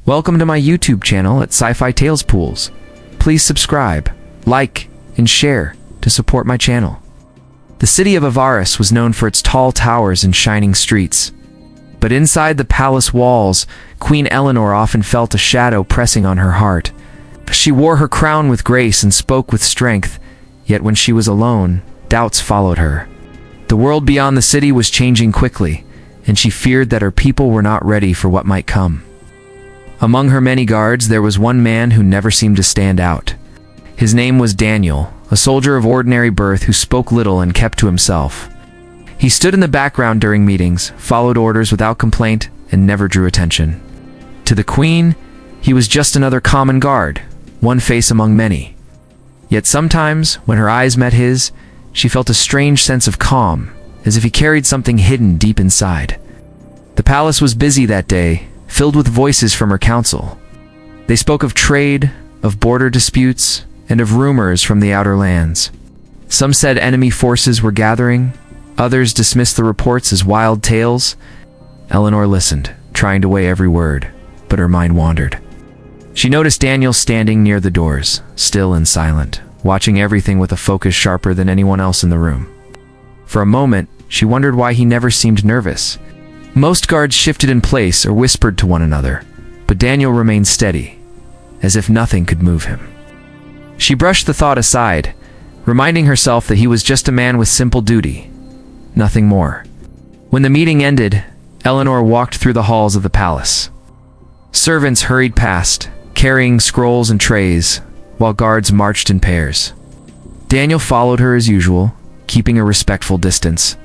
Welcome to my YouTube channel at Sci-Fi Tales Pools. Please subscribe, like, and share to support my channel. The city of Avaris was known for its tall towers and shining streets. But inside the palace walls, Queen Eleanor often felt a shadow pressing on her heart. She wore her crown with grace and spoke with strength, yet when she was alone, doubts followed her. The world beyond the city was changing quickly, and she feared that her people were not ready for what might come. Among her many guards, there was one man who never seemed to stand out. His name was Daniel, a soldier of ordinary birth who spoke little and kept to himself. He stood in the background during meetings, followed orders without complaint, and never drew attention. To the queen, he was just another common guard, one face among many. Yet sometimes, when her eyes met his, she felt a strange sense of calm, as if he carried something hidden deep inside. The palace was busy that day, filled with voices from her council. They spoke of trade, of border disputes, and of rumors from the outer lands. Some said enemy forces were gathering, others dismissed the reports as wild tales. Eleanor listened, trying to weigh every word, but her mind wandered. She noticed Daniel standing near the doors, still and silent, watching everything with a focus sharper than anyone else in the room. For a moment, she wondered why he never seemed nervous. Most guards shifted in place or whispered to one another, but Daniel remained steady, as if nothing could move him. She brushed the thought aside, reminding herself that he was just a man with simple duty, nothing more. When the meeting ended, Eleanor walked through the halls of the palace. Servants hurried past, carrying scrolls and trays, while guards marched in pairs. Daniel followed her as usual, keeping a respectful distance.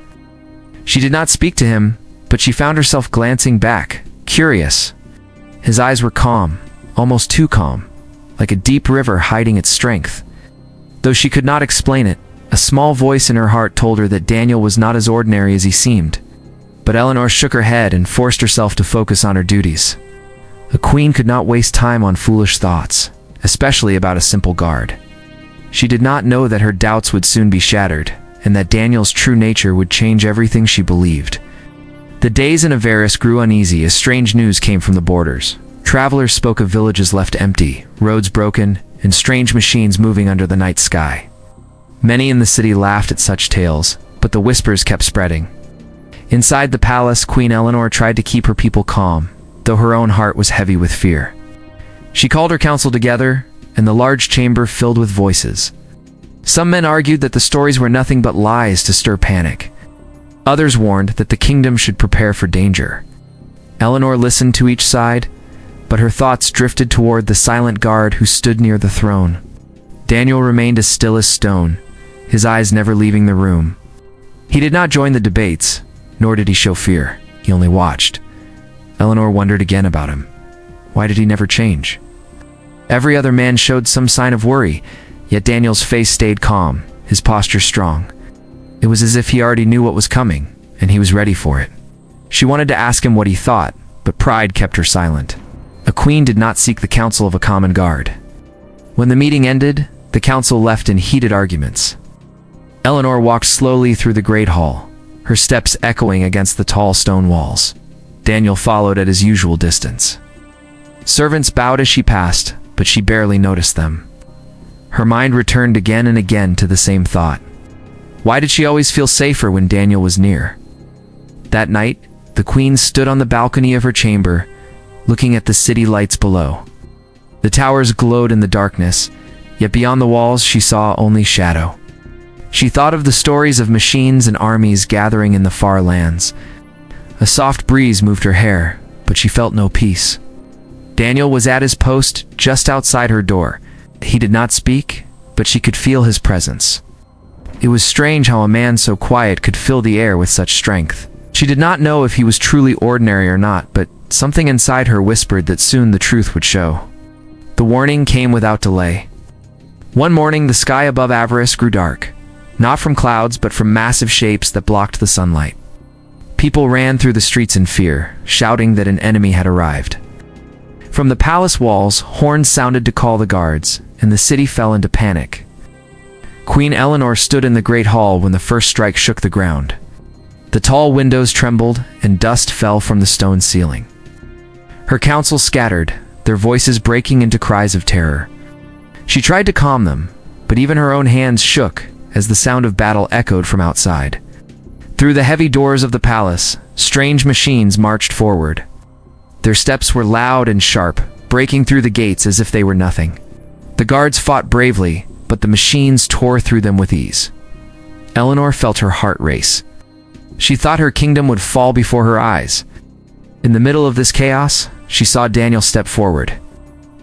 She did not speak to him, but she found herself glancing back, curious. His eyes were calm, almost too calm, like a deep river hiding its strength. Though she could not explain it, a small voice in her heart told her that Daniel was not as ordinary as he seemed. But Eleanor shook her head and forced herself to focus on her duties. A queen could not waste time on foolish thoughts, especially about a simple guard. She did not know that her doubts would soon be shattered, and that Daniel's true nature would change everything she believed. The days in Avaris grew uneasy as strange news came from the borders. Travelers spoke of villages left empty, roads broken, and strange machines moving under the night sky. Many in the city laughed at such tales, but the whispers kept spreading. Inside the palace, Queen Eleanor tried to keep her people calm, though her own heart was heavy with fear. She called her council together, and the large chamber filled with voices. Some men argued that the stories were nothing but lies to stir panic. Others warned that the kingdom should prepare for danger. Eleanor listened to each side, but her thoughts drifted toward the silent guard who stood near the throne. Daniel remained as still as stone, his eyes never leaving the room. He did not join the debates, nor did he show fear. He only watched. Eleanor wondered again about him. Why did he never change? Every other man showed some sign of worry, yet Daniel's face stayed calm, his posture strong. It was as if he already knew what was coming, and he was ready for it. She wanted to ask him what he thought, but pride kept her silent. A queen did not seek the counsel of a common guard. When the meeting ended, the council left in heated arguments. Eleanor walked slowly through the great hall, her steps echoing against the tall stone walls. Daniel followed at his usual distance. Servants bowed as she passed, but she barely noticed them. Her mind returned again and again to the same thought. Why did she always feel safer when Daniel was near? That night, the queen stood on the balcony of her chamber, looking at the city lights below. The towers glowed in the darkness, yet beyond the walls she saw only shadow. She thought of the stories of machines and armies gathering in the far lands. A soft breeze moved her hair, but she felt no peace. Daniel was at his post just outside her door. He did not speak, but she could feel his presence. It was strange how a man so quiet could fill the air with such strength. She did not know if he was truly ordinary or not, but something inside her whispered that soon the truth would show. The warning came without delay. One morning, the sky above Avaris grew dark, not from clouds, but from massive shapes that blocked the sunlight. People ran through the streets in fear, shouting that an enemy had arrived. From the palace walls, horns sounded to call the guards, and the city fell into panic. Queen Eleanor stood in the great hall when the first strike shook the ground. The tall windows trembled, and dust fell from the stone ceiling. Her council scattered, their voices breaking into cries of terror. She tried to calm them, but even her own hands shook as the sound of battle echoed from outside. Through the heavy doors of the palace, strange machines marched forward. Their steps were loud and sharp, breaking through the gates as if they were nothing. The guards fought bravely, but the machines tore through them with ease. Eleanor felt her heart race. She thought her kingdom would fall before her eyes. In the middle of this chaos, she saw Daniel step forward.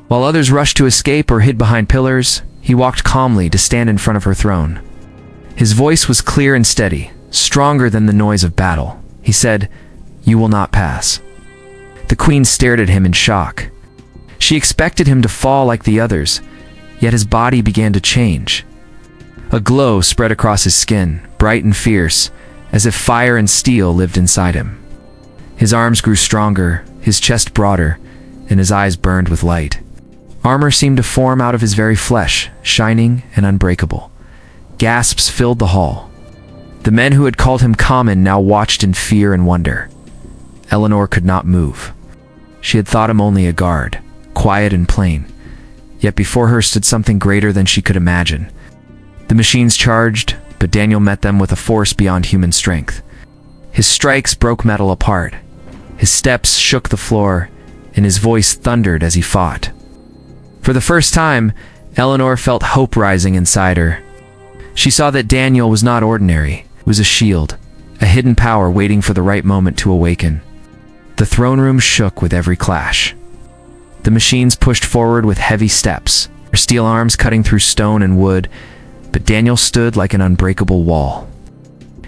While others rushed to escape or hid behind pillars, he walked calmly to stand in front of her throne. His voice was clear and steady, stronger than the noise of battle. He said, "You will not pass." The queen stared at him in shock. She expected him to fall like the others, yet his body began to change. A glow spread across his skin, bright and fierce, as if fire and steel lived inside him. His arms grew stronger, his chest broader, and his eyes burned with light. Armor seemed to form out of his very flesh, shining and unbreakable. Gasps filled the hall. The men who had called him common now watched in fear and wonder. Eleanor could not move. She had thought him only a guard, quiet and plain. Yet before her stood something greater than she could imagine. The machines charged, but Daniel met them with a force beyond human strength. His strikes broke metal apart. His steps shook the floor, and his voice thundered as he fought. For the first time, Eleanor felt hope rising inside her. She saw that Daniel was not ordinary. It was a shield, a hidden power waiting for the right moment to awaken. The throne room shook with every clash. The machines pushed forward with heavy steps, their steel arms cutting through stone and wood, but Daniel stood like an unbreakable wall.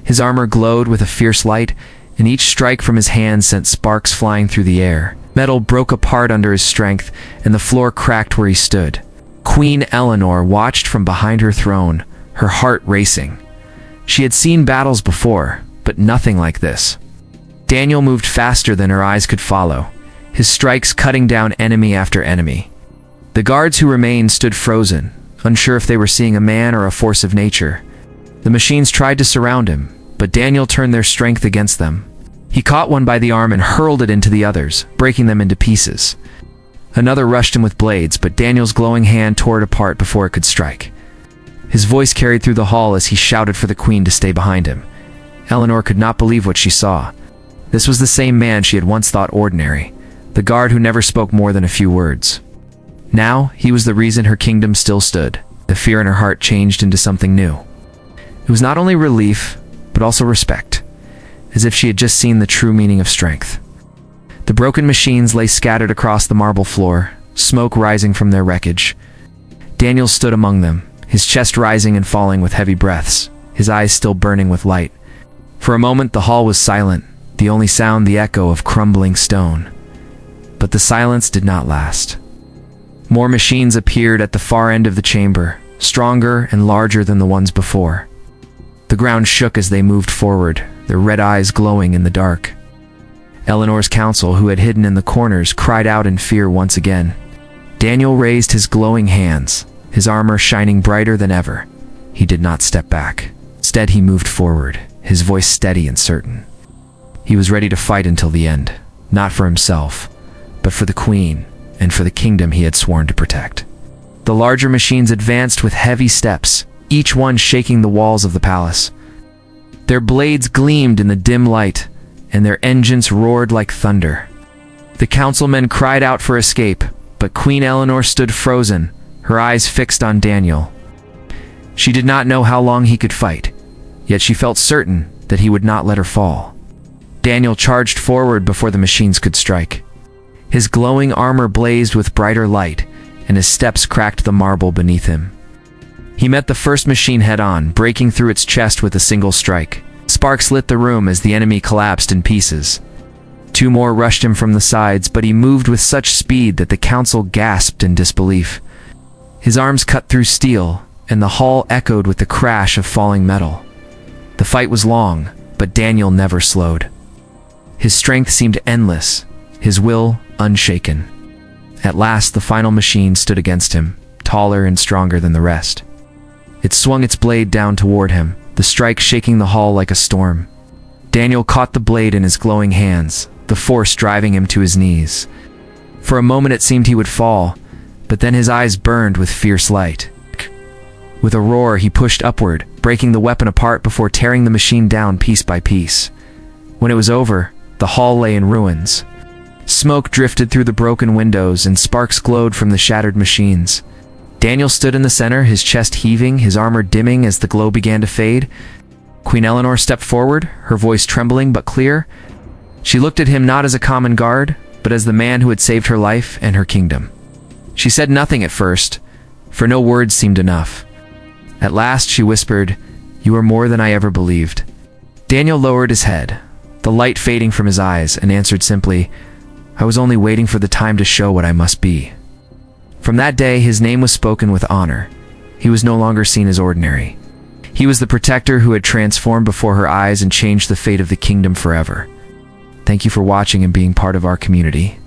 His armor glowed with a fierce light, and each strike from his hand sent sparks flying through the air. Metal broke apart under his strength, and the floor cracked where he stood. Queen Eleanor watched from behind her throne, her heart racing. She had seen battles before, but nothing like this. Daniel moved faster than her eyes could follow, his strikes cutting down enemy after enemy. The guards who remained stood frozen, unsure if they were seeing a man or a force of nature. The machines tried to surround him, but Daniel turned their strength against them. He caught one by the arm and hurled it into the others, breaking them into pieces. Another rushed him with blades, but Daniel's glowing hand tore it apart before it could strike. His voice carried through the hall as he shouted for the queen to stay behind him. Eleanor could not believe what she saw. This was the same man she had once thought ordinary, the guard who never spoke more than a few words. Now, he was the reason her kingdom still stood. The fear in her heart changed into something new. It was not only relief, but also respect, as if she had just seen the true meaning of strength. The broken machines lay scattered across the marble floor, smoke rising from their wreckage. Daniel stood among them, his chest rising and falling with heavy breaths, his eyes still burning with light. For a moment the hall was silent, the only sound the echo of crumbling stone. But the silence did not last. More machines appeared at the far end of the chamber, stronger and larger than the ones before. The ground shook as they moved forward, their red eyes glowing in the dark. Eleanor's council, who had hidden in the corners, cried out in fear once again. Daniel raised his glowing hands, his armor shining brighter than ever. He did not step back. Instead, he moved forward, his voice steady and certain. He was ready to fight until the end, not for himself, but for the queen and for the kingdom he had sworn to protect. The larger machines advanced with heavy steps, each one shaking the walls of the palace. Their blades gleamed in the dim light, and their engines roared like thunder. The councilmen cried out for escape, but Queen Eleanor stood frozen, her eyes fixed on Daniel. She did not know how long he could fight, yet she felt certain that he would not let her fall. Daniel charged forward before the machines could strike. His glowing armor blazed with brighter light, and his steps cracked the marble beneath him. He met the first machine head-on, breaking through its chest with a single strike. Sparks lit the room as the enemy collapsed in pieces. Two more rushed him from the sides, but he moved with such speed that the council gasped in disbelief. His arms cut through steel, and the hall echoed with the crash of falling metal. The fight was long, but Daniel never slowed. His strength seemed endless, his will unshaken. At last, the final machine stood against him, taller and stronger than the rest. It swung its blade down toward him, the strike shaking the hall like a storm. Daniel caught the blade in his glowing hands, the force driving him to his knees. For a moment it seemed he would fall, but then his eyes burned with fierce light. With a roar, he pushed upward, breaking the weapon apart before tearing the machine down piece by piece. When it was over, the hall lay in ruins. Smoke drifted through the broken windows and sparks glowed from the shattered machines. Daniel stood in the center, his chest heaving, his armor dimming as the glow began to fade. Queen Eleanor stepped forward, her voice trembling but clear. She looked at him not as a common guard, but as the man who had saved her life and her kingdom. She said nothing at first, for no words seemed enough. At last she whispered, "You are more than I ever believed." Daniel lowered his head, the light fading from his eyes, and answered simply, "I was only waiting for the time to show what I must be." From that day, his name was spoken with honor. He was no longer seen as ordinary. He was the protector who had transformed before her eyes and changed the fate of the kingdom forever. Thank you for watching and being part of our community.